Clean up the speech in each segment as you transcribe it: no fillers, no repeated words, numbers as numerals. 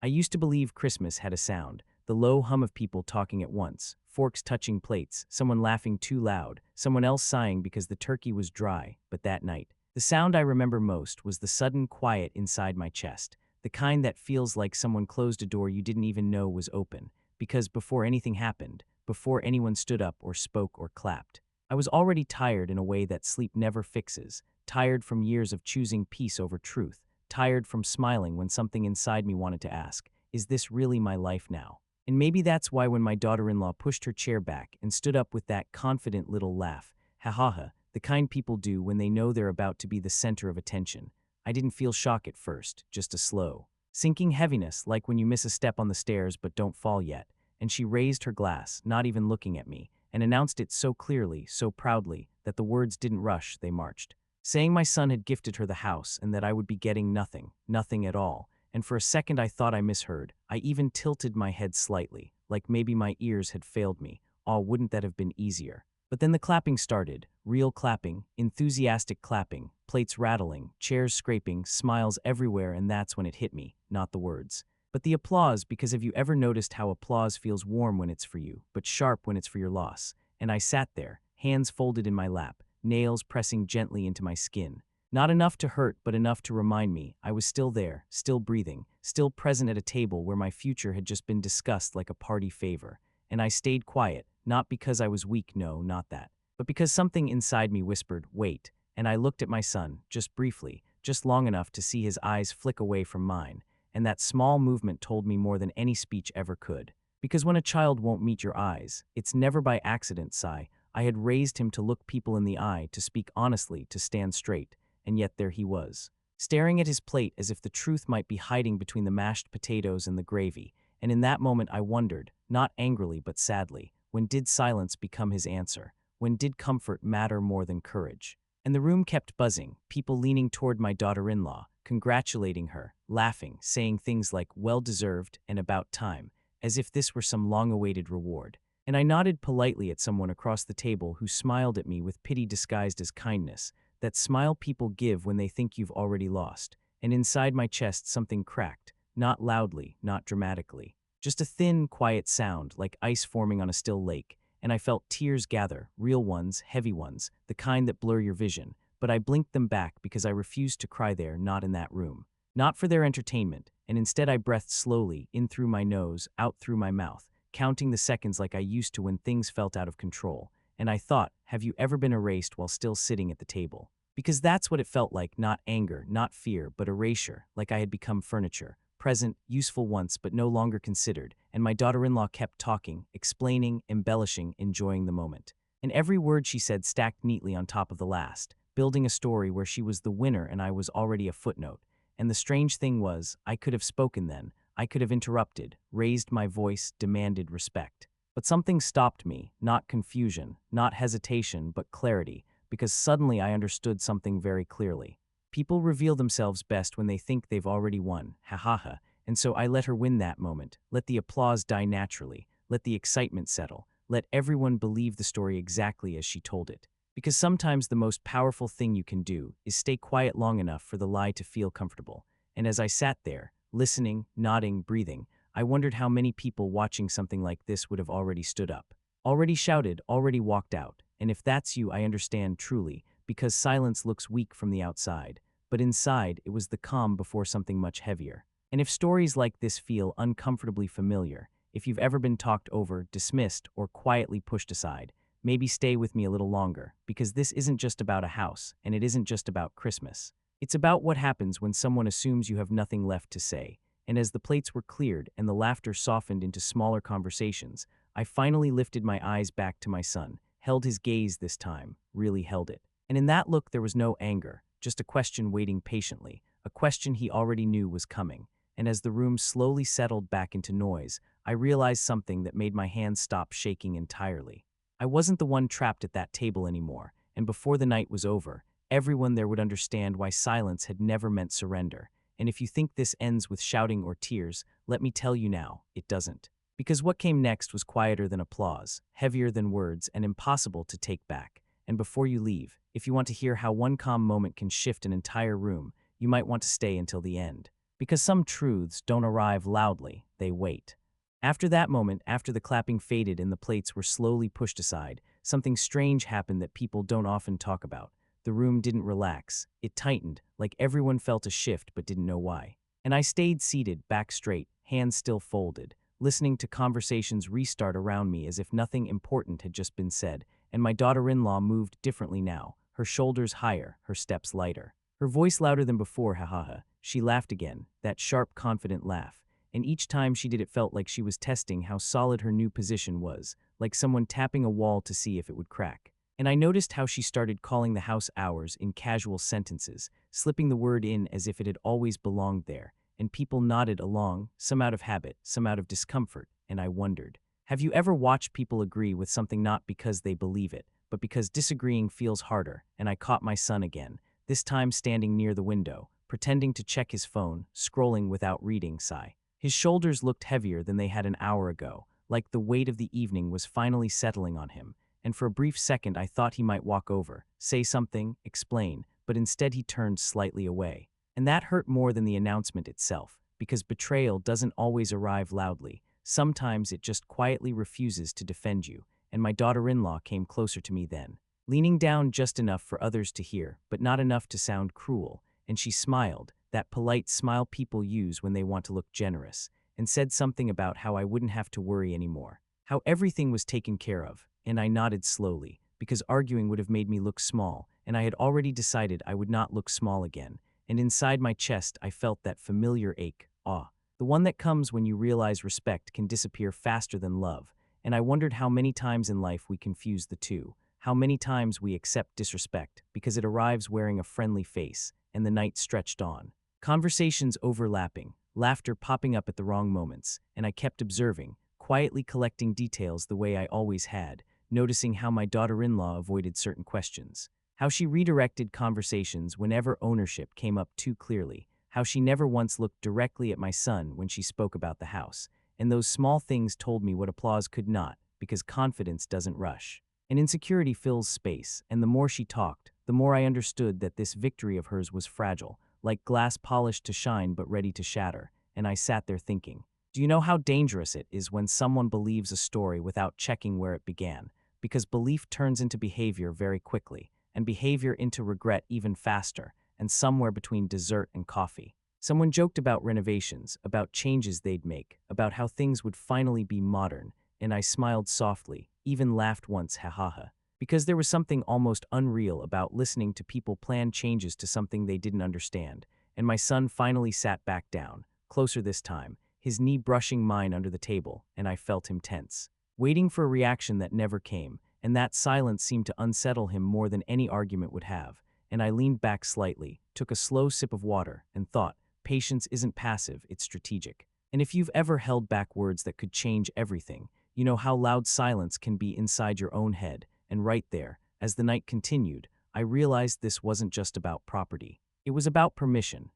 I used to believe Christmas had a sound, the low hum of people talking at once, forks touching plates, someone laughing too loud, someone else sighing because the turkey was dry. But that night, the sound I remember most was the sudden quiet inside my chest, the kind that feels like someone closed a door you didn't even know was open, because before anything happened, before anyone stood up or spoke or clapped, I was already tired in a way that sleep never fixes, tired from years of choosing peace over truth, tired from smiling when something inside me wanted to ask, is this really my life now? And maybe that's why when my daughter-in-law pushed her chair back and stood up with that confident little laugh, ha ha ha, the kind people do when they know they're about to be the center of attention, I didn't feel shock at first, just a slow, sinking heaviness like when you miss a step on the stairs but don't fall yet. And she raised her glass, not even looking at me, and announced it so clearly, so proudly, that the words didn't rush, they marched. Saying my son had gifted her the house and that I would be getting nothing, nothing at all. And for a second I thought I misheard. I even tilted my head slightly, like maybe my ears had failed me. Oh, wouldn't that have been easier? But then the clapping started, real clapping, enthusiastic clapping, plates rattling, chairs scraping, smiles everywhere, and that's when it hit me, not the words. But the applause, because have you ever noticed how applause feels warm when it's for you, but sharp when it's for your loss? And I sat there, hands folded in my lap, nails pressing gently into my skin. Not enough to hurt, but enough to remind me I was still there, still breathing, still present at a table where my future had just been discussed like a party favor. And I stayed quiet, not because I was weak, no, not that, but because something inside me whispered, wait. And I looked at my son, just briefly, just long enough to see his eyes flick away from mine. And that small movement told me more than any speech ever could. Because when a child won't meet your eyes, it's never by accident, Sai. I had raised him to look people in the eye, to speak honestly, to stand straight. And yet there he was, staring at his plate as if the truth might be hiding between the mashed potatoes and the gravy. And in that moment I wondered, not angrily but sadly, when did silence become his answer? When did comfort matter more than courage? And the room kept buzzing, people leaning toward my daughter-in-law, congratulating her, laughing, saying things like well-deserved and about time, as if this were some long-awaited reward. And I nodded politely at someone across the table who smiled at me with pity disguised as kindness, that smile people give when they think you've already lost. And inside my chest something cracked, not loudly, not dramatically. Just a thin, quiet sound, like ice forming on a still lake, and I felt tears gather, real ones, heavy ones, the kind that blur your vision. But I blinked them back because I refused to cry there, not in that room. Not for their entertainment, and instead I breathed slowly, in through my nose, out through my mouth, counting the seconds like I used to when things felt out of control. And I thought, have you ever been erased while still sitting at the table? Because that's what it felt like, not anger, not fear, but erasure, like I had become furniture, present, useful once, but no longer considered. And my daughter-in-law kept talking, explaining, embellishing, enjoying the moment. And every word she said stacked neatly on top of the last, building a story where she was the winner and I was already a footnote. And the strange thing was, I could have spoken then, I could have interrupted, raised my voice, demanded respect. But something stopped me, not confusion, not hesitation, but clarity, because suddenly I understood something very clearly. People reveal themselves best when they think they've already won, ha ha ha, and so I let her win that moment, let the applause die naturally, let the excitement settle, let everyone believe the story exactly as she told it. Because sometimes the most powerful thing you can do is stay quiet long enough for the lie to feel comfortable. And as I sat there, listening, nodding, breathing, I wondered how many people watching something like this would have already stood up, already shouted, already walked out. And if that's you, I understand truly, because silence looks weak from the outside, but inside it was the calm before something much heavier. And if stories like this feel uncomfortably familiar, if you've ever been talked over, dismissed, or quietly pushed aside, maybe stay with me a little longer, because this isn't just about a house, and it isn't just about Christmas. It's about what happens when someone assumes you have nothing left to say. And as the plates were cleared and the laughter softened into smaller conversations, I finally lifted my eyes back to my son, held his gaze this time, really held it. And in that look there was no anger, just a question waiting patiently, a question he already knew was coming. And as the room slowly settled back into noise, I realized something that made my hands stop shaking entirely. I wasn't the one trapped at that table anymore, and before the night was over, everyone there would understand why silence had never meant surrender. And if you think this ends with shouting or tears, let me tell you now, it doesn't. Because what came next was quieter than applause, heavier than words, and impossible to take back. And before you leave, if you want to hear how one calm moment can shift an entire room, you might want to stay until the end. Because some truths don't arrive loudly, they wait. After that moment, after the clapping faded and the plates were slowly pushed aside, something strange happened that people don't often talk about. The room didn't relax. It tightened, like everyone felt a shift but didn't know why. And I stayed seated, back straight, hands still folded, listening to conversations restart around me as if nothing important had just been said, and my daughter-in-law moved differently now, her shoulders higher, her steps lighter. Her voice louder than before, ha ha ha. She laughed again, that sharp, confident laugh, and each time she did it felt like she was testing how solid her new position was, like someone tapping a wall to see if it would crack. And I noticed how she started calling the house ours in casual sentences, slipping the word in as if it had always belonged there, and people nodded along, some out of habit, some out of discomfort, and I wondered, have you ever watched people agree with something not because they believe it, but because disagreeing feels harder? And I caught my son again, this time standing near the window, pretending to check his phone, scrolling without reading, sigh. His shoulders looked heavier than they had an hour ago, like the weight of the evening was finally settling on him, and for a brief second I thought he might walk over, say something, explain, but instead he turned slightly away. And that hurt more than the announcement itself, because betrayal doesn't always arrive loudly. Sometimes it just quietly refuses to defend you, and my daughter-in-law came closer to me then, leaning down just enough for others to hear, but not enough to sound cruel, and she smiled, that polite smile people use when they want to look generous, and said something about how I wouldn't have to worry anymore, how everything was taken care of, and I nodded slowly, because arguing would have made me look small, and I had already decided I would not look small again, and inside my chest I felt that familiar ache, awe, the one that comes when you realize respect can disappear faster than love, and I wondered how many times in life we confuse the two, how many times we accept disrespect because it arrives wearing a friendly face, and the night stretched on. Conversations overlapping, laughter popping up at the wrong moments, and I kept observing, quietly collecting details the way I always had, noticing how my daughter-in-law avoided certain questions, how she redirected conversations whenever ownership came up too clearly, how she never once looked directly at my son when she spoke about the house, and those small things told me what applause could not, because confidence doesn't rush. And insecurity fills space, and the more she talked, the more I understood that this victory of hers was fragile, like glass polished to shine but ready to shatter, and I sat there thinking, do you know how dangerous it is when someone believes a story without checking where it began? Because belief turns into behavior very quickly, and behavior into regret even faster, and somewhere between dessert and coffee. Someone joked about renovations, about changes they'd make, about how things would finally be modern, and I smiled softly, even laughed once, ha ha ha. Because there was something almost unreal about listening to people plan changes to something they didn't understand, and my son finally sat back down, closer this time, his knee brushing mine under the table, and I felt him tense, waiting for a reaction that never came, and that silence seemed to unsettle him more than any argument would have, and I leaned back slightly, took a slow sip of water, and thought, patience isn't passive, it's strategic. And if you've ever held back words that could change everything, you know how loud silence can be inside your own head, and right there, as the night continued, I realized this wasn't just about property. It was about permission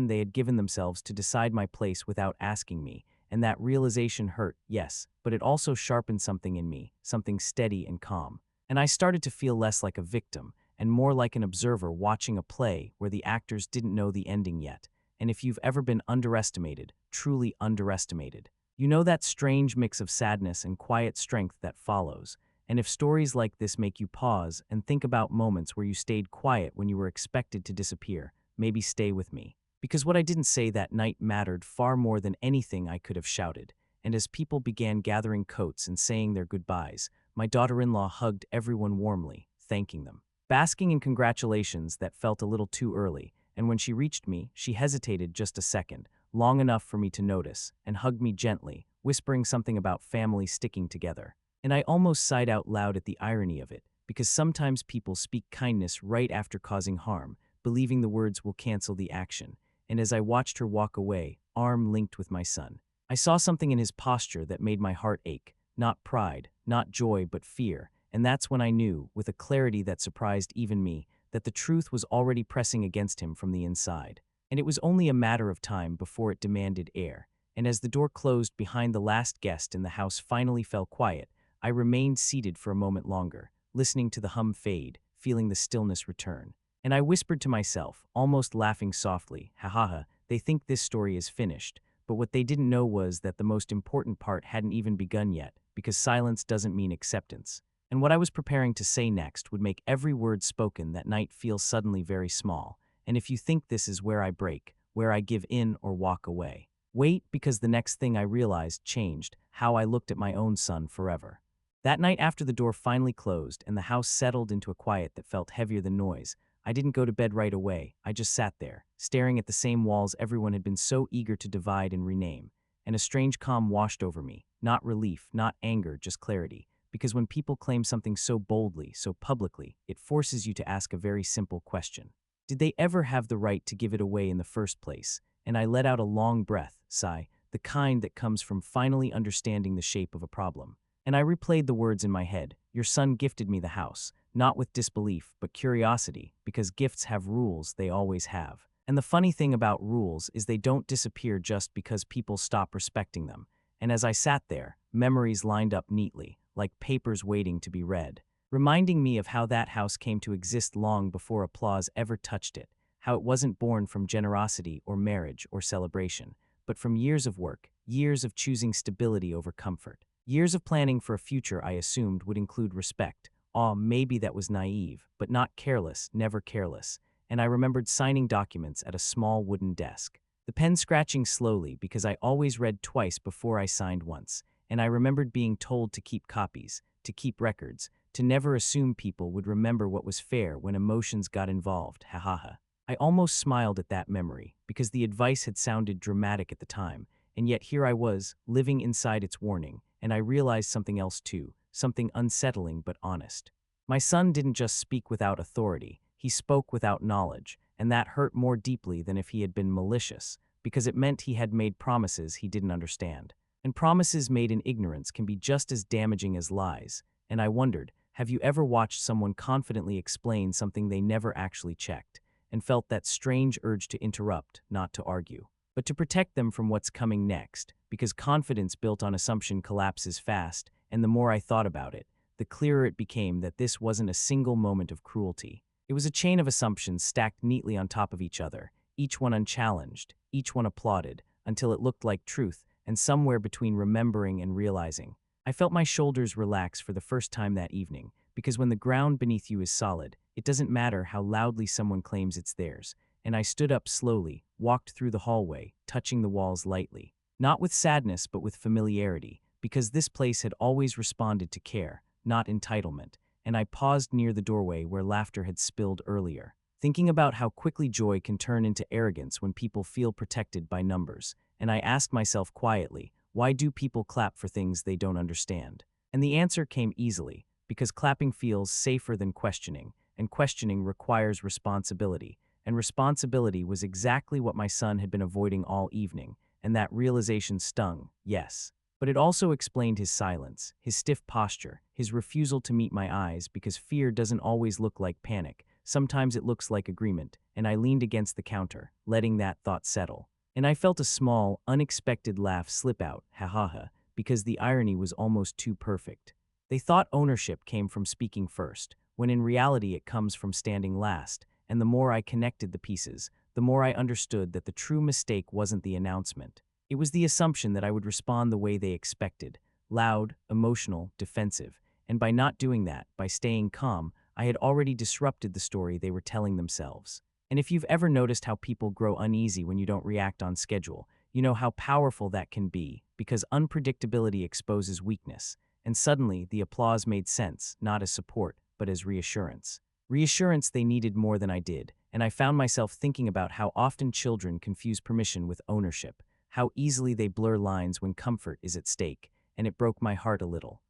they had given themselves to decide my place without asking me, and that realization hurt, yes, but it also sharpened something in me, something steady and calm. And I started to feel less like a victim, and more like an observer watching a play where the actors didn't know the ending yet. And if you've ever been underestimated, truly underestimated, you know that strange mix of sadness and quiet strength that follows. And if stories like this make you pause and think about moments where you stayed quiet when you were expected to disappear, maybe stay with me. Because what I didn't say that night mattered far more than anything I could have shouted. And as people began gathering coats and saying their goodbyes, my daughter-in-law hugged everyone warmly, thanking them, basking in congratulations that felt a little too early, and when she reached me, she hesitated just a second, long enough for me to notice, and hugged me gently, whispering something about family sticking together. And I almost sighed out loud at the irony of it, because sometimes people speak kindness right after causing harm, believing the words will cancel the action. And as I watched her walk away, arm linked with my son, I saw something in his posture that made my heart ache, not pride, not joy, but fear. And that's when I knew, with a clarity that surprised even me, that the truth was already pressing against him from the inside. And it was only a matter of time before it demanded air. And as the door closed behind the last guest and the house finally fell quiet, I remained seated for a moment longer, listening to the hum fade, feeling the stillness return. And I whispered to myself, almost laughing softly, ha ha ha, they think this story is finished, but what they didn't know was that the most important part hadn't even begun yet, because silence doesn't mean acceptance. And what I was preparing to say next would make every word spoken that night feel suddenly very small. And if you think this is where I break, where I give in or walk away, wait, because the next thing I realized changed how I looked at my own son forever. That night, after the door finally closed and the house settled into a quiet that felt heavier than noise, I didn't go to bed right away. I just sat there, staring at the same walls everyone had been so eager to divide and rename. And a strange calm washed over me. Not relief, not anger, just clarity. Because when people claim something so boldly, so publicly, it forces you to ask a very simple question. Did they ever have the right to give it away in the first place? And I let out a long breath, sigh, the kind that comes from finally understanding the shape of a problem. And I replayed the words in my head. Your son gifted me the house, not with disbelief, but curiosity, because gifts have rules, they always have. And the funny thing about rules is they don't disappear just because people stop respecting them. And as I sat there, memories lined up neatly, like papers waiting to be read, reminding me of how that house came to exist long before applause ever touched it, how it wasn't born from generosity or marriage or celebration, but from years of work, years of choosing stability over comfort, years of planning for a future I assumed would include respect. Maybe that was naive, but not careless, never careless. And I remembered signing documents at a small wooden desk, the pen scratching slowly because I always read twice before I signed once. And I remembered being told to keep copies, to keep records, to never assume people would remember what was fair when emotions got involved, ha ha ha. I almost smiled at that memory, because the advice had sounded dramatic at the time, and yet here I was, living inside its warning, and I realized something else too, something unsettling but honest. My son didn't just speak without authority, he spoke without knowledge, and that hurt more deeply than if he had been malicious, because it meant he had made promises he didn't understand. And promises made in ignorance can be just as damaging as lies. And I wondered, have you ever watched someone confidently explain something they never actually checked, and felt that strange urge to interrupt, not to argue, but to protect them from what's coming next? Because confidence built on assumption collapses fast, and the more I thought about it, the clearer it became that this wasn't a single moment of cruelty. It was a chain of assumptions stacked neatly on top of each other, each one unchallenged, each one applauded, until it looked like truth. And somewhere between remembering and realizing, I felt my shoulders relax for the first time that evening, because when the ground beneath you is solid, it doesn't matter how loudly someone claims it's theirs. And I stood up slowly, walked through the hallway, touching the walls lightly, not with sadness but with familiarity, because this place had always responded to care, not entitlement. And I paused near the doorway where laughter had spilled earlier, thinking about how quickly joy can turn into arrogance when people feel protected by numbers. And I asked myself quietly, why do people clap for things they don't understand? And the answer came easily, because clapping feels safer than questioning, and questioning requires responsibility. And responsibility was exactly what my son had been avoiding all evening, and that realization stung, yes. But it also explained his silence, his stiff posture, his refusal to meet my eyes, because fear doesn't always look like panic. Sometimes it looks like agreement, and I leaned against the counter, letting that thought settle. And I felt a small, unexpected laugh slip out, ha ha ha, because the irony was almost too perfect. They thought ownership came from speaking first, when in reality it comes from standing last, and the more I connected the pieces, the more I understood that the true mistake wasn't the announcement. It was the assumption that I would respond the way they expected, loud, emotional, defensive, and by not doing that, by staying calm, I had already disrupted the story they were telling themselves. And if you've ever noticed how people grow uneasy when you don't react on schedule, you know how powerful that can be, because unpredictability exposes weakness. And suddenly, the applause made sense, not as support, but as reassurance. Reassurance they needed more than I did, and I found myself thinking about how often children confuse permission with ownership, how easily they blur lines when comfort is at stake, and it broke my heart a little.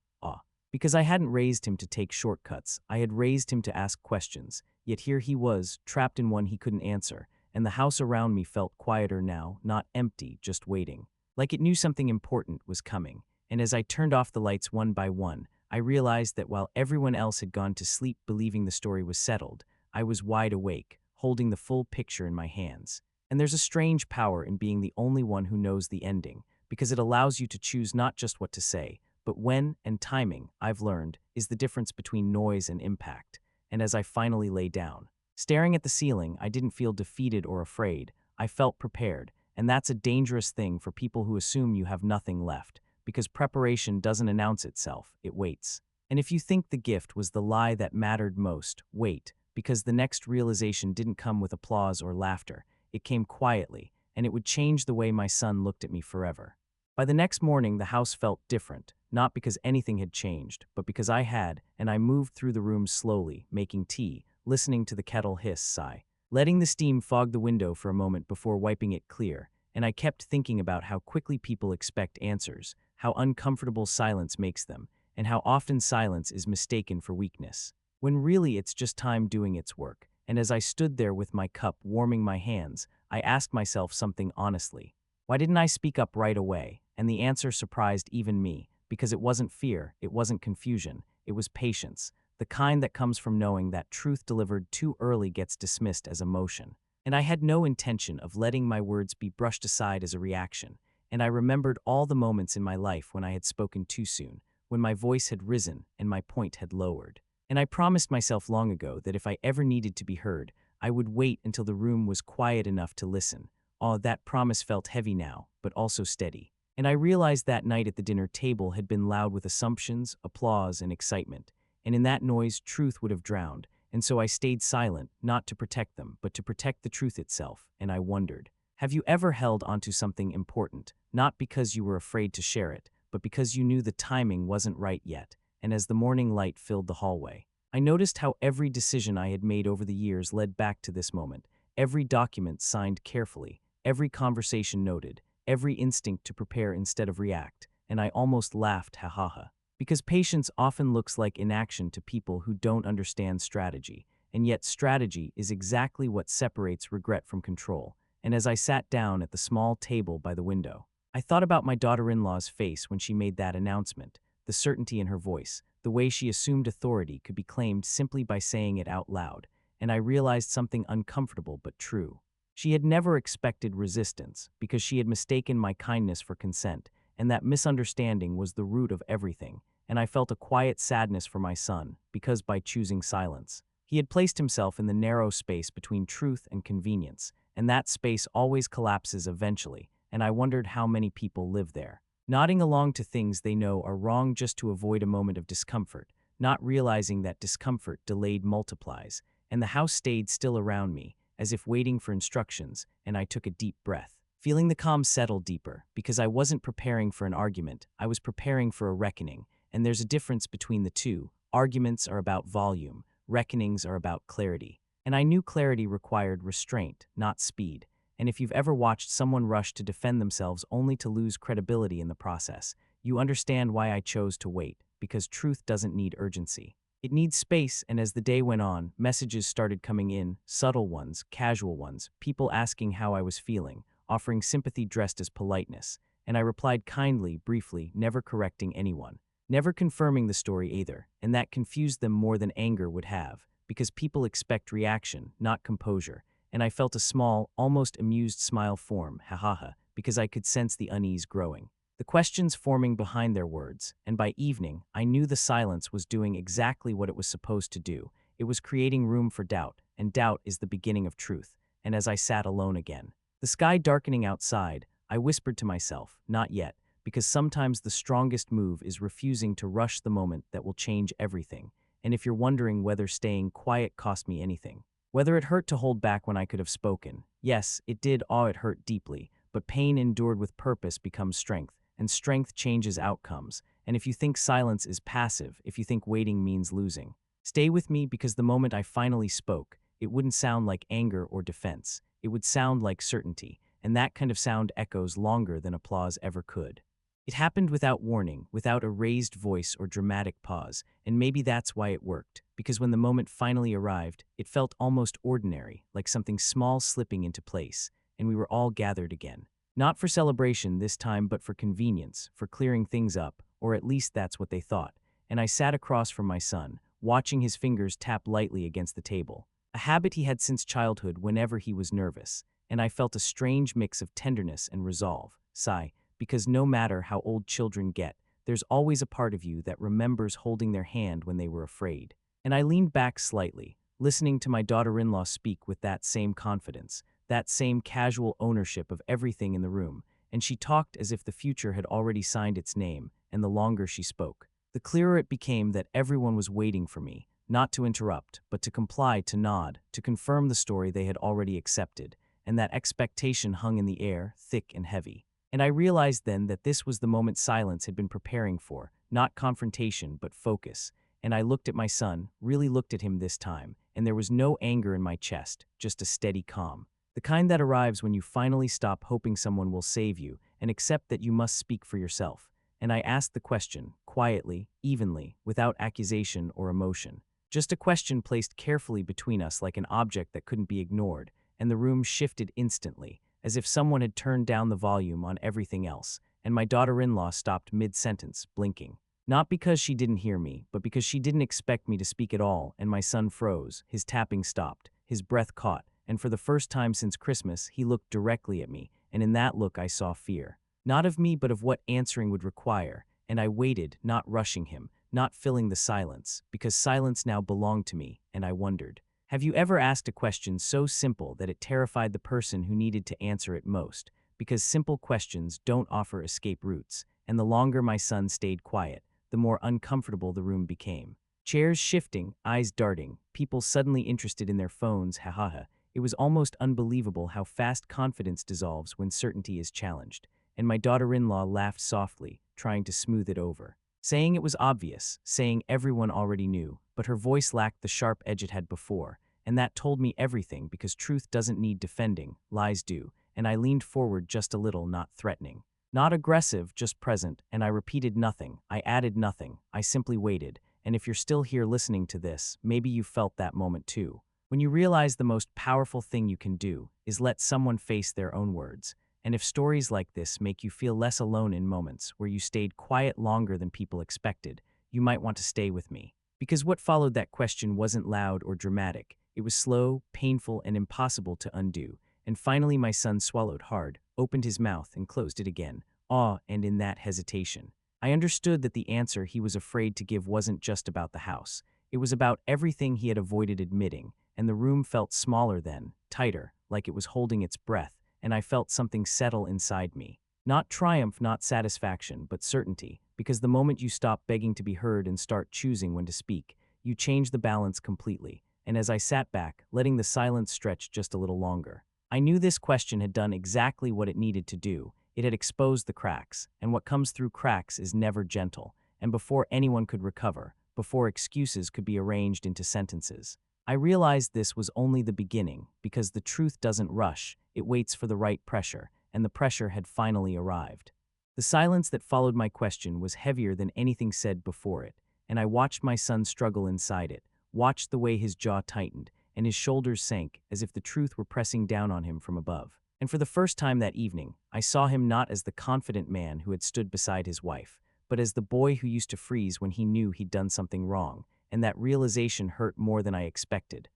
Because I hadn't raised him to take shortcuts, I had raised him to ask questions. Yet here he was, trapped in one he couldn't answer, and the house around me felt quieter now, not empty, just waiting. Like it knew something important was coming. And as I turned off the lights one by one, I realized that while everyone else had gone to sleep believing the story was settled, I was wide awake, holding the full picture in my hands. And there's a strange power in being the only one who knows the ending, because it allows you to choose not just what to say, but when, and timing, I've learned, is the difference between noise and impact. And as I finally lay down, staring at the ceiling, I didn't feel defeated or afraid. I felt prepared, and that's a dangerous thing for people who assume you have nothing left, because preparation doesn't announce itself, it waits. And if you think the gift was the lie that mattered most, wait, because the next realization didn't come with applause or laughter. It came quietly, and it would change the way my son looked at me forever. By the next morning, the house felt different, not because anything had changed, but because I had, and I moved through the room slowly, making tea, listening to the kettle hiss sigh, letting the steam fog the window for a moment before wiping it clear, and I kept thinking about how quickly people expect answers, how uncomfortable silence makes them, and how often silence is mistaken for weakness, when really it's just time doing its work. And as I stood there with my cup warming my hands, I asked myself something honestly. Why didn't I speak up right away? And the answer surprised even me, because it wasn't fear, it wasn't confusion, it was patience, the kind that comes from knowing that truth delivered too early gets dismissed as emotion. And I had no intention of letting my words be brushed aside as a reaction, and I remembered all the moments in my life when I had spoken too soon, when my voice had risen and my point had lowered. And I promised myself long ago that if I ever needed to be heard, I would wait until the room was quiet enough to listen. Oh, that promise felt heavy now, but also steady. And I realized that night at the dinner table had been loud with assumptions, applause, and excitement. And in that noise, truth would have drowned. And so I stayed silent, not to protect them, but to protect the truth itself. And I wondered, have you ever held onto something important, not because you were afraid to share it, but because you knew the timing wasn't right yet? And as the morning light filled the hallway, I noticed how every decision I had made over the years led back to this moment, every document signed carefully, every conversation noted, every instinct to prepare instead of react, and I almost laughed, ha ha ha. Because patience often looks like inaction to people who don't understand strategy, and yet strategy is exactly what separates regret from control. And as I sat down at the small table by the window, I thought about my daughter-in-law's face when she made that announcement, the certainty in her voice, the way she assumed authority could be claimed simply by saying it out loud, and I realized something uncomfortable but true. She had never expected resistance because she had mistaken my kindness for consent, and that misunderstanding was the root of everything, and I felt a quiet sadness for my son because by choosing silence, he had placed himself in the narrow space between truth and convenience, and that space always collapses eventually, and I wondered how many people live there, nodding along to things they know are wrong just to avoid a moment of discomfort, not realizing that discomfort delayed multiplies, and the house stayed still around me, as if waiting for instructions, and I took a deep breath, feeling the calm settle deeper, because I wasn't preparing for an argument, I was preparing for a reckoning, and there's a difference between the two. Arguments are about volume, reckonings are about clarity, and I knew clarity required restraint, not speed. And if you've ever watched someone rush to defend themselves only to lose credibility in the process, you understand why I chose to wait, because truth doesn't need urgency. It needs space, and as the day went on, messages started coming in, subtle ones, casual ones, people asking how I was feeling, offering sympathy dressed as politeness, and I replied kindly, briefly, never correcting anyone, never confirming the story either, and that confused them more than anger would have, because people expect reaction, not composure, and I felt a small, almost amused smile form, ha ha ha, because I could sense the unease growing, the questions forming behind their words, and by evening, I knew the silence was doing exactly what it was supposed to do. It was creating room for doubt, and doubt is the beginning of truth. And as I sat alone again, the sky darkening outside, I whispered to myself, not yet, because sometimes the strongest move is refusing to rush the moment that will change everything. And if you're wondering whether staying quiet cost me anything, whether it hurt to hold back when I could have spoken, yes, it did. It hurt deeply, but pain endured with purpose becomes strength, and strength changes outcomes. And if you think silence is passive, if you think waiting means losing, stay with me, because the moment I finally spoke, it wouldn't sound like anger or defense. It would sound like certainty, and that kind of sound echoes longer than applause ever could. It happened without warning, without a raised voice or dramatic pause, and maybe that's why it worked, because when the moment finally arrived, it felt almost ordinary, like something small slipping into place, and we were all gathered again. Not for celebration this time, but for convenience, for clearing things up, or at least that's what they thought. And I sat across from my son, watching his fingers tap lightly against the table, a habit he had since childhood whenever he was nervous, and I felt a strange mix of tenderness and resolve. Sigh, because no matter how old children get, there's always a part of you that remembers holding their hand when they were afraid. And I leaned back slightly, listening to my daughter-in-law speak with that same confidence, that same casual ownership of everything in the room, and she talked as if the future had already signed its name, and the longer she spoke, the clearer it became that everyone was waiting for me, not to interrupt, but to comply, to nod, to confirm the story they had already accepted, and that expectation hung in the air, thick and heavy. And I realized then that this was the moment silence had been preparing for, not confrontation, but focus. And I looked at my son, really looked at him this time, and there was no anger in my chest, just a steady calm. The kind that arrives when you finally stop hoping someone will save you and accept that you must speak for yourself. And I asked the question, quietly, evenly, without accusation or emotion. Just a question placed carefully between us like an object that couldn't be ignored, and the room shifted instantly, as if someone had turned down the volume on everything else, and my daughter-in-law stopped mid-sentence, blinking. Not because she didn't hear me, but because she didn't expect me to speak at all, and my son froze, his tapping stopped, his breath caught, and for the first time since Christmas, he looked directly at me, and in that look I saw fear. Not of me, but of what answering would require, and I waited, not rushing him, not filling the silence, because silence now belonged to me, and I wondered. Have you ever asked a question so simple that it terrified the person who needed to answer it most? Because simple questions don't offer escape routes, and the longer my son stayed quiet, the more uncomfortable the room became. Chairs shifting, eyes darting, people suddenly interested in their phones, ha ha ha. It was almost unbelievable how fast confidence dissolves when certainty is challenged, and my daughter-in-law laughed softly, trying to smooth it over. Saying it was obvious, saying everyone already knew, but her voice lacked the sharp edge it had before, and that told me everything because truth doesn't need defending, lies do, and I leaned forward just a little, not threatening. Not aggressive, just present, and I repeated nothing, I added nothing, I simply waited, and if you're still here listening to this, maybe you felt that moment too. When you realize the most powerful thing you can do is let someone face their own words. And if stories like this make you feel less alone in moments where you stayed quiet longer than people expected, you might want to stay with me. Because what followed that question wasn't loud or dramatic. It was slow, painful, and impossible to undo. And finally my son swallowed hard, opened his mouth, and closed it again, awe and in that hesitation. I understood that the answer he was afraid to give wasn't just about the house. It was about everything he had avoided admitting, and the room felt smaller then, tighter, like it was holding its breath, and I felt something settle inside me. Not triumph, not satisfaction, but certainty, because the moment you stop begging to be heard and start choosing when to speak, you change the balance completely. And as I sat back, letting the silence stretch just a little longer, I knew this question had done exactly what it needed to do. It had exposed the cracks, and what comes through cracks is never gentle, and before anyone could recover, before excuses could be arranged into sentences, I realized this was only the beginning, because the truth doesn't rush, it waits for the right pressure, and the pressure had finally arrived. The silence that followed my question was heavier than anything said before it, and I watched my son struggle inside it, watched the way his jaw tightened, and his shoulders sank as if the truth were pressing down on him from above. And for the first time that evening, I saw him not as the confident man who had stood beside his wife, but as the boy who used to freeze when he knew he'd done something wrong, and that realization hurt more than I expected.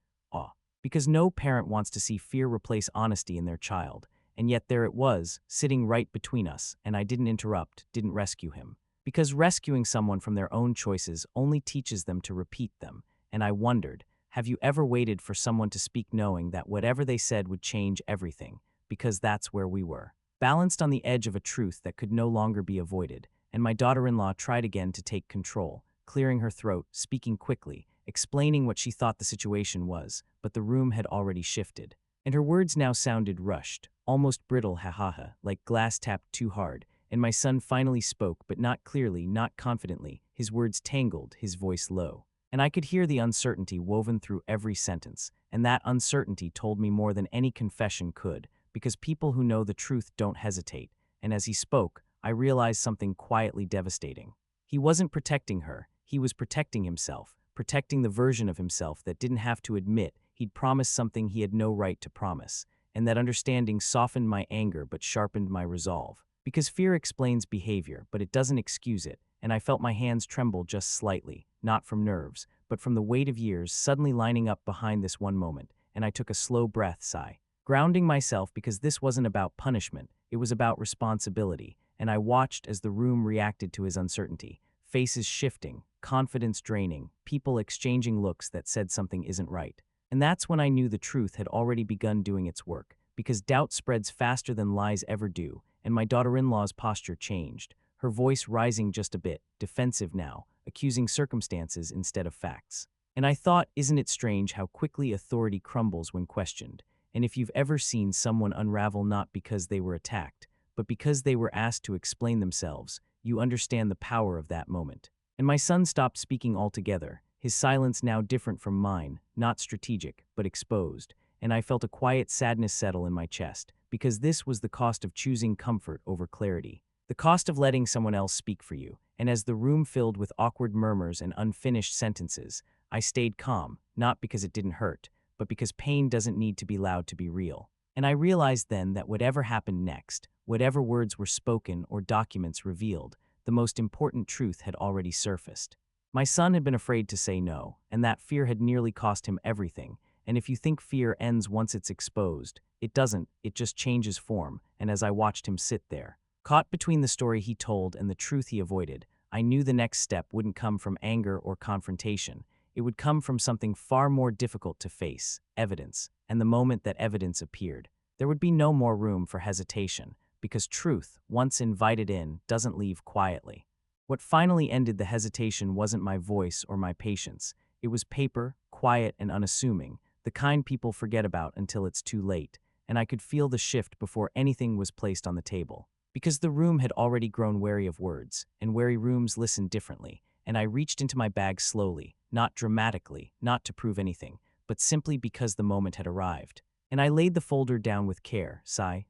Because no parent wants to see fear replace honesty in their child, and yet there it was, sitting right between us, and I didn't interrupt, didn't rescue him. Because rescuing someone from their own choices only teaches them to repeat them, and I wondered, have you ever waited for someone to speak knowing that whatever they said would change everything? Because that's where we were. Balanced on the edge of a truth that could no longer be avoided, and my daughter-in-law tried again to take control, clearing her throat, speaking quickly, explaining what she thought the situation was, but the room had already shifted. And her words now sounded rushed, almost brittle, ha-ha-ha, like glass tapped too hard, and my son finally spoke, but not clearly, not confidently, his words tangled, his voice low. And I could hear the uncertainty woven through every sentence, and that uncertainty told me more than any confession could, because people who know the truth don't hesitate, and as he spoke, I realized something quietly devastating. He wasn't protecting her, he was protecting himself, protecting the version of himself that didn't have to admit he'd promised something he had no right to promise, and that understanding softened my anger but sharpened my resolve. Because fear explains behavior, but it doesn't excuse it, and I felt my hands tremble just slightly, not from nerves, but from the weight of years suddenly lining up behind this one moment, and I took a slow breath, sigh, grounding myself because this wasn't about punishment, it was about responsibility, and I watched as the room reacted to his uncertainty, faces shifting, confidence draining, people exchanging looks that said something isn't right. And that's when I knew the truth had already begun doing its work, because doubt spreads faster than lies ever do, and my daughter-in-law's posture changed, her voice rising just a bit, defensive now, accusing circumstances instead of facts. And I thought, isn't it strange how quickly authority crumbles when questioned? And if you've ever seen someone unravel not because they were attacked, but because they were asked to explain themselves, you understand the power of that moment. And my son stopped speaking altogether, his silence now different from mine, not strategic, but exposed, and I felt a quiet sadness settle in my chest, because this was the cost of choosing comfort over clarity. The cost of letting someone else speak for you, and as the room filled with awkward murmurs and unfinished sentences, I stayed calm, not because it didn't hurt, but because pain doesn't need to be loud to be real. And I realized then that whatever happened next, whatever words were spoken or documents revealed, the most important truth had already surfaced. My son had been afraid to say no, and that fear had nearly cost him everything. And if you think fear ends once it's exposed, it doesn't, it just changes form. And as I watched him sit there, caught between the story he told and the truth he avoided, I knew the next step wouldn't come from anger or confrontation. It would come from something far more difficult to face, evidence. And the moment that evidence appeared, there would be no more room for hesitation, because truth, once invited in, doesn't leave quietly. What finally ended the hesitation wasn't my voice or my patience. It was paper, quiet and unassuming, the kind people forget about until it's too late, and I could feel the shift before anything was placed on the table. Because the room had already grown wary of words, and wary rooms listen differently, and I reached into my bag slowly, not dramatically, not to prove anything, but simply because the moment had arrived. And I laid the folder down with care,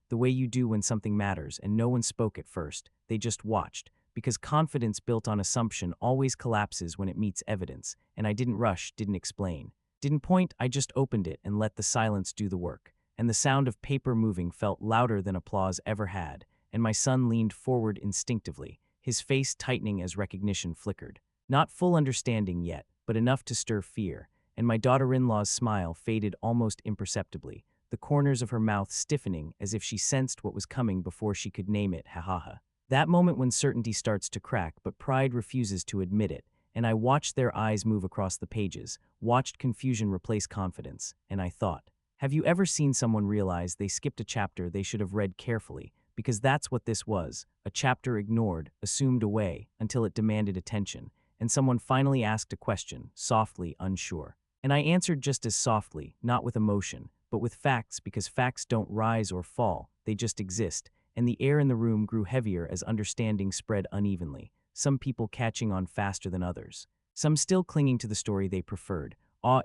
the way you do when something matters and no one spoke at first, they just watched, because confidence built on assumption always collapses when it meets evidence, and I didn't rush, didn't explain. Didn't point, I just opened it and let the silence do the work, and the sound of paper moving felt louder than applause ever had, and my son leaned forward instinctively, his face tightening as recognition flickered. Not full understanding yet, but enough to stir fear, and my daughter-in-law's smile faded almost imperceptibly, the corners of her mouth stiffening as if she sensed what was coming before she could name it, ha ha ha. That moment when certainty starts to crack but pride refuses to admit it, and I watched their eyes move across the pages, watched confusion replace confidence, and I thought, have you ever seen someone realize they skipped a chapter they should have read carefully? Because that's what this was, a chapter ignored, assumed away, until it demanded attention, and someone finally asked a question, softly, unsure. And I answered just as softly, not with emotion, but with facts, because facts don't rise or fall, they just exist, and the air in the room grew heavier as understanding spread unevenly, some people catching on faster than others, some still clinging to the story they preferred.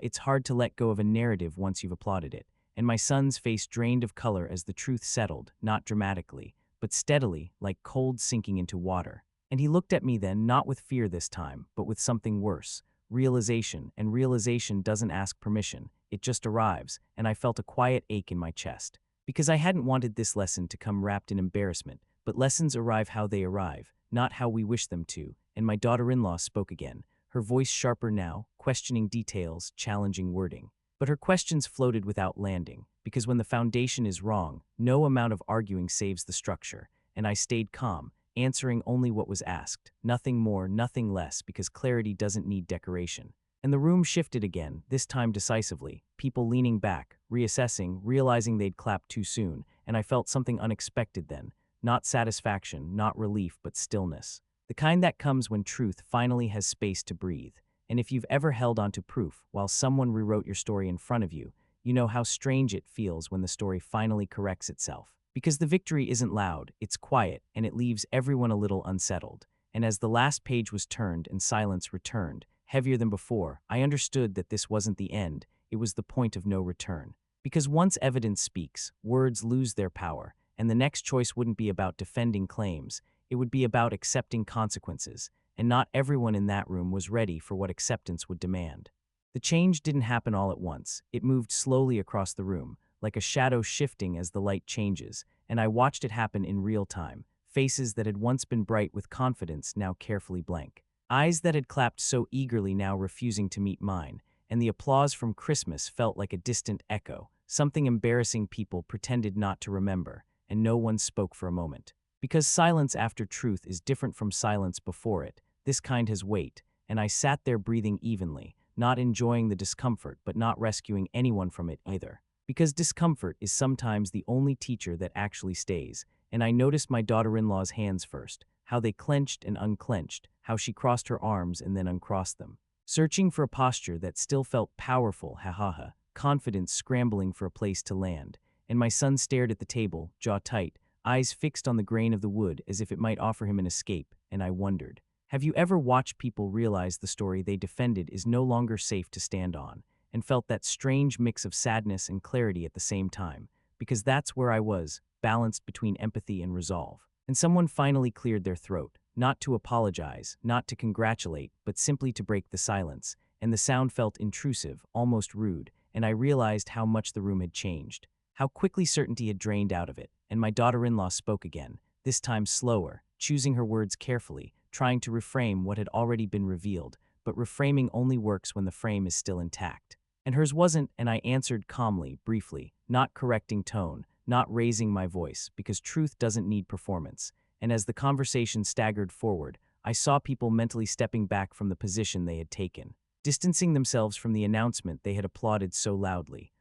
It's hard to let go of a narrative once you've applauded it, and my son's face drained of color as the truth settled, not dramatically, but steadily, like cold sinking into water. And he looked at me then, not with fear this time, but with something worse, realization, and realization doesn't ask permission, it just arrives, and I felt a quiet ache in my chest. Because I hadn't wanted this lesson to come wrapped in embarrassment, but lessons arrive how they arrive, not how we wish them to, and my daughter-in-law spoke again, her voice sharper now, questioning details, challenging wording. But her questions floated without landing, because when the foundation is wrong, no amount of arguing saves the structure, and I stayed calm, answering only what was asked, nothing more, nothing less, because clarity doesn't need decoration. And the room shifted again, this time decisively, people leaning back, reassessing, realizing they'd clapped too soon, and I felt something unexpected then, not satisfaction, not relief, but stillness. The kind that comes when truth finally has space to breathe. And if you've ever held onto proof while someone rewrote your story in front of you, you know how strange it feels when the story finally corrects itself. Because the victory isn't loud, it's quiet, and it leaves everyone a little unsettled. And as the last page was turned and silence returned, heavier than before, I understood that this wasn't the end, it was the point of no return. Because once evidence speaks, words lose their power, and the next choice wouldn't be about defending claims, it would be about accepting consequences, and not everyone in that room was ready for what acceptance would demand. The change didn't happen all at once, it moved slowly across the room, like a shadow shifting as the light changes, and I watched it happen in real time, faces that had once been bright with confidence now carefully blank. Eyes that had clapped so eagerly now refusing to meet mine, and the applause from Christmas felt like a distant echo, something embarrassing people pretended not to remember, and no one spoke for a moment. Because silence after truth is different from silence before it, this kind has weight, and I sat there breathing evenly, not enjoying the discomfort but not rescuing anyone from it either. Because discomfort is sometimes the only teacher that actually stays, and I noticed my daughter-in-law's hands first, how they clenched and unclenched, how she crossed her arms and then uncrossed them, searching for a posture that still felt powerful, ha, confidence scrambling for a place to land. And my son stared at the table, jaw tight, eyes fixed on the grain of the wood as if it might offer him an escape, and I wondered. Have you ever watched people realize the story they defended is no longer safe to stand on, and felt that strange mix of sadness and clarity at the same time? Because that's where I was, balanced between empathy and resolve. And someone finally cleared their throat, not to apologize, not to congratulate, but simply to break the silence, and the sound felt intrusive, almost rude, and I realized how much the room had changed, how quickly certainty had drained out of it, and my daughter-in-law spoke again, this time slower, choosing her words carefully, trying to reframe what had already been revealed, but reframing only works when the frame is still intact. And hers wasn't, and I answered calmly, briefly, not correcting tone, not raising my voice, because truth doesn't need performance. And as the conversation staggered forward, I saw people mentally stepping back from the position they had taken, distancing themselves from the announcement they had applauded so loudly.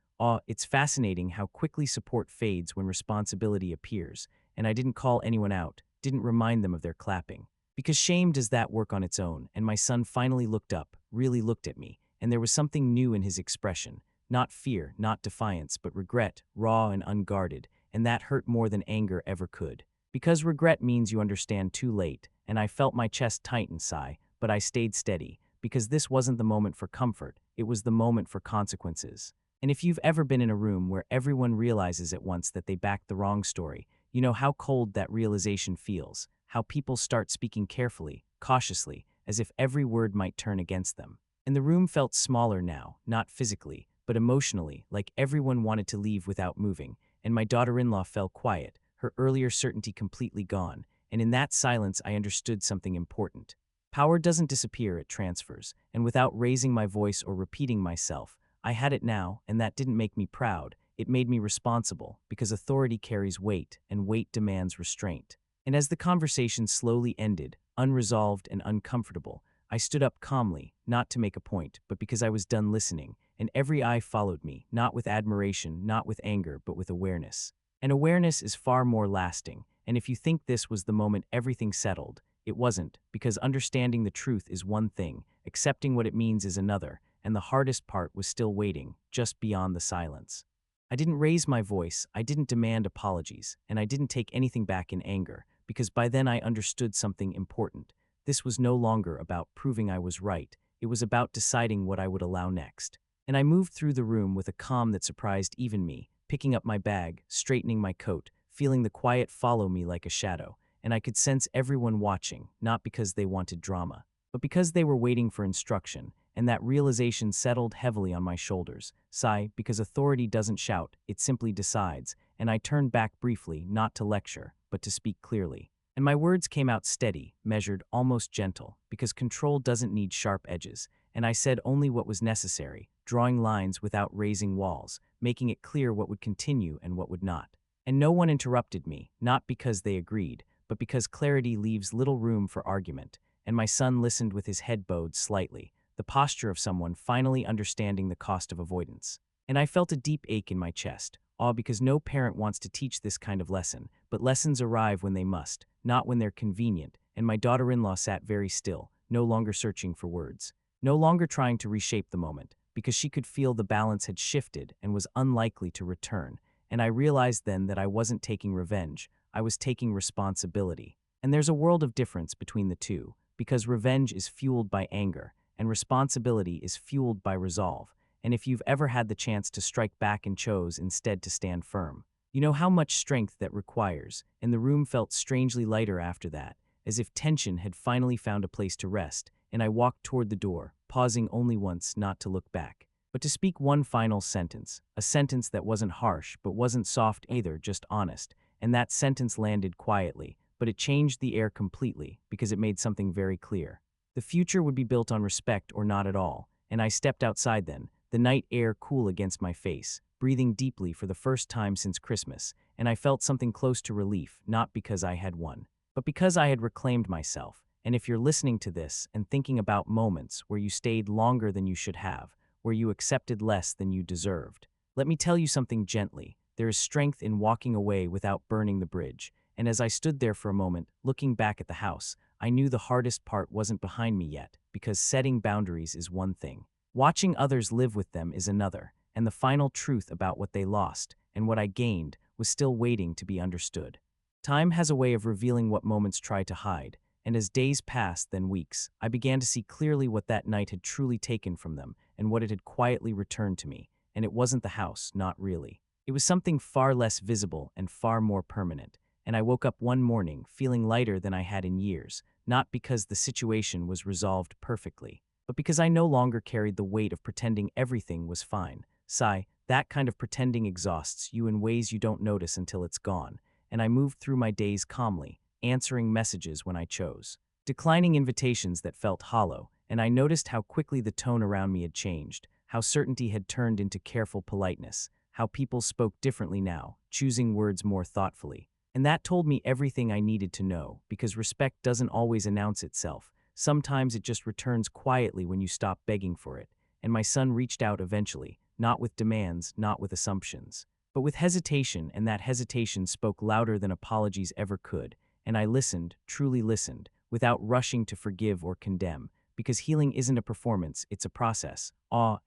It's fascinating how quickly support fades when responsibility appears, and I didn't call anyone out, didn't remind them of their clapping. Because shame does that work on its own, and my son finally looked up, really looked at me, and there was something new in his expression. Not fear, not defiance, but regret, raw and unguarded, and that hurt more than anger ever could. Because regret means you understand too late, and I felt my chest tighten, sigh, but I stayed steady, because this wasn't the moment for comfort, it was the moment for consequences. And if you've ever been in a room where everyone realizes at once that they backed the wrong story, you know how cold that realization feels, how people start speaking carefully, cautiously, as if every word might turn against them. And the room felt smaller now, not physically, but emotionally, like everyone wanted to leave without moving, and my daughter-in-law fell quiet, her earlier certainty completely gone, and in that silence I understood something important. Power doesn't disappear, it transfers, and without raising my voice or repeating myself, I had it now, and that didn't make me proud, it made me responsible, because authority carries weight, and weight demands restraint. And as the conversation slowly ended, unresolved and uncomfortable, I stood up calmly, not to make a point, but because I was done listening, and every eye followed me, not with admiration, not with anger, but with awareness. And awareness is far more lasting, and if you think this was the moment everything settled, it wasn't, because understanding the truth is one thing, accepting what it means is another, and the hardest part was still waiting, just beyond the silence. I didn't raise my voice, I didn't demand apologies, and I didn't take anything back in anger, because by then I understood something important. This was no longer about proving I was right, it was about deciding what I would allow next. And I moved through the room with a calm that surprised even me, picking up my bag, straightening my coat, feeling the quiet follow me like a shadow, and I could sense everyone watching, not because they wanted drama, but because they were waiting for instruction, and that realization settled heavily on my shoulders. Sigh, because authority doesn't shout, it simply decides, and I turned back briefly, not to lecture, but to speak clearly. And my words came out steady, measured, almost gentle, because control doesn't need sharp edges, and I said only what was necessary, drawing lines without raising walls, making it clear what would continue and what would not. And no one interrupted me, not because they agreed, but because clarity leaves little room for argument, and my son listened with his head bowed slightly, the posture of someone finally understanding the cost of avoidance. And I felt a deep ache in my chest, all because no parent wants to teach this kind of lesson, but lessons arrive when they must, not when they're convenient, and my daughter-in-law sat very still, no longer searching for words, no longer trying to reshape the moment, because she could feel the balance had shifted and was unlikely to return, and I realized then that I wasn't taking revenge, I was taking responsibility. And there's a world of difference between the two, because revenge is fueled by anger, and responsibility is fueled by resolve, and if you've ever had the chance to strike back and chose instead to stand firm, you know how much strength that requires, and the room felt strangely lighter after that, as if tension had finally found a place to rest, and I walked toward the door, pausing only once not to look back, but to speak one final sentence, a sentence that wasn't harsh but wasn't soft either, just honest, and that sentence landed quietly, but it changed the air completely because it made something very clear. The future would be built on respect or not at all, and I stepped outside then, the night air cool against my face, breathing deeply for the first time since Christmas, and I felt something close to relief, not because I had won, but because I had reclaimed myself. And if you're listening to this and thinking about moments where you stayed longer than you should have, where you accepted less than you deserved, Let me tell you something gently. There is strength in walking away without burning the bridge. And as I stood there for a moment, looking back at the house, I knew the hardest part wasn't behind me yet, because setting boundaries is one thing. Watching others live with them is another, and the final truth about what they lost and what I gained was still waiting to be understood. Time has a way of revealing what moments try to hide, and as days passed, then weeks, I began to see clearly what that night had truly taken from them and what it had quietly returned to me. And it wasn't the house, not really. It was something far less visible and far more permanent. And I woke up one morning feeling lighter than I had in years, not because the situation was resolved perfectly, but because I no longer carried the weight of pretending everything was fine. Sigh, that kind of pretending exhausts you in ways you don't notice until it's gone, and I moved through my days calmly, answering messages when I chose, declining invitations that felt hollow, and I noticed how quickly the tone around me had changed, how certainty had turned into careful politeness, how people spoke differently now, choosing words more thoughtfully. And that told me everything I needed to know, because respect doesn't always announce itself. Sometimes it just returns quietly when you stop begging for it. And my son reached out eventually, not with demands, not with assumptions, but with hesitation, and that hesitation spoke louder than apologies ever could. And I listened, truly listened, without rushing to forgive or condemn, because healing isn't a performance, it's a process.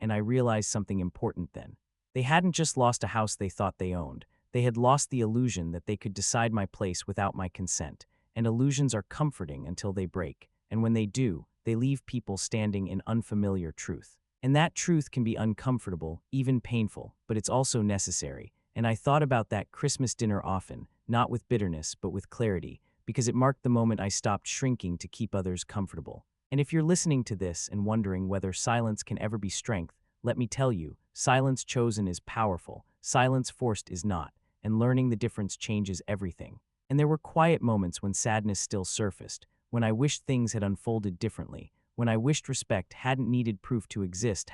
And I realized something important then. They hadn't just lost a house they thought they owned. They had lost the illusion that they could decide my place without my consent, and illusions are comforting until they break, and when they do, they leave people standing in unfamiliar truth. And that truth can be uncomfortable, even painful, but it's also necessary. And I thought about that Christmas dinner often, not with bitterness, but with clarity, because it marked the moment I stopped shrinking to keep others comfortable. And if you're listening to this and wondering whether silence can ever be strength, let me tell you, silence chosen is powerful, silence forced is not, and learning the difference changes everything. And there were quiet moments when sadness still surfaced, when I wished things had unfolded differently, when I wished respect hadn't needed proof to exist,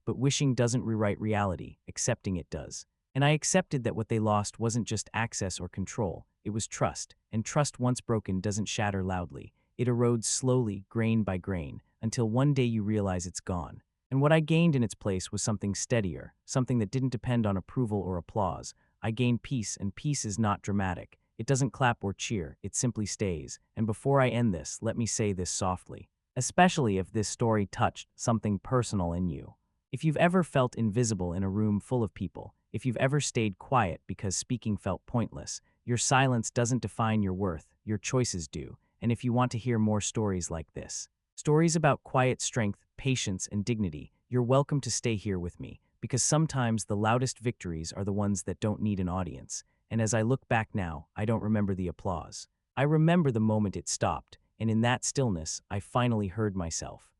but wishing doesn't rewrite reality, accepting it does. And I accepted that what they lost wasn't just access or control, it was trust, and trust once broken doesn't shatter loudly. It erodes slowly, grain by grain, until one day you realize it's gone. And what I gained in its place was something steadier, something that didn't depend on approval or applause. I gained peace, and peace is not dramatic. It doesn't clap or cheer, it simply stays. And before I end this, let me say this softly, especially if this story touched something personal in you. If you've ever felt invisible in a room full of people, if you've ever stayed quiet because speaking felt pointless, your silence doesn't define your worth, your choices do. And if you want to hear more stories like this, stories about quiet strength, patience, and dignity, you're welcome to stay here with me, because sometimes the loudest victories are the ones that don't need an audience. And as I look back now, I don't remember the applause. I remember the moment it stopped, and in that stillness, I finally heard myself.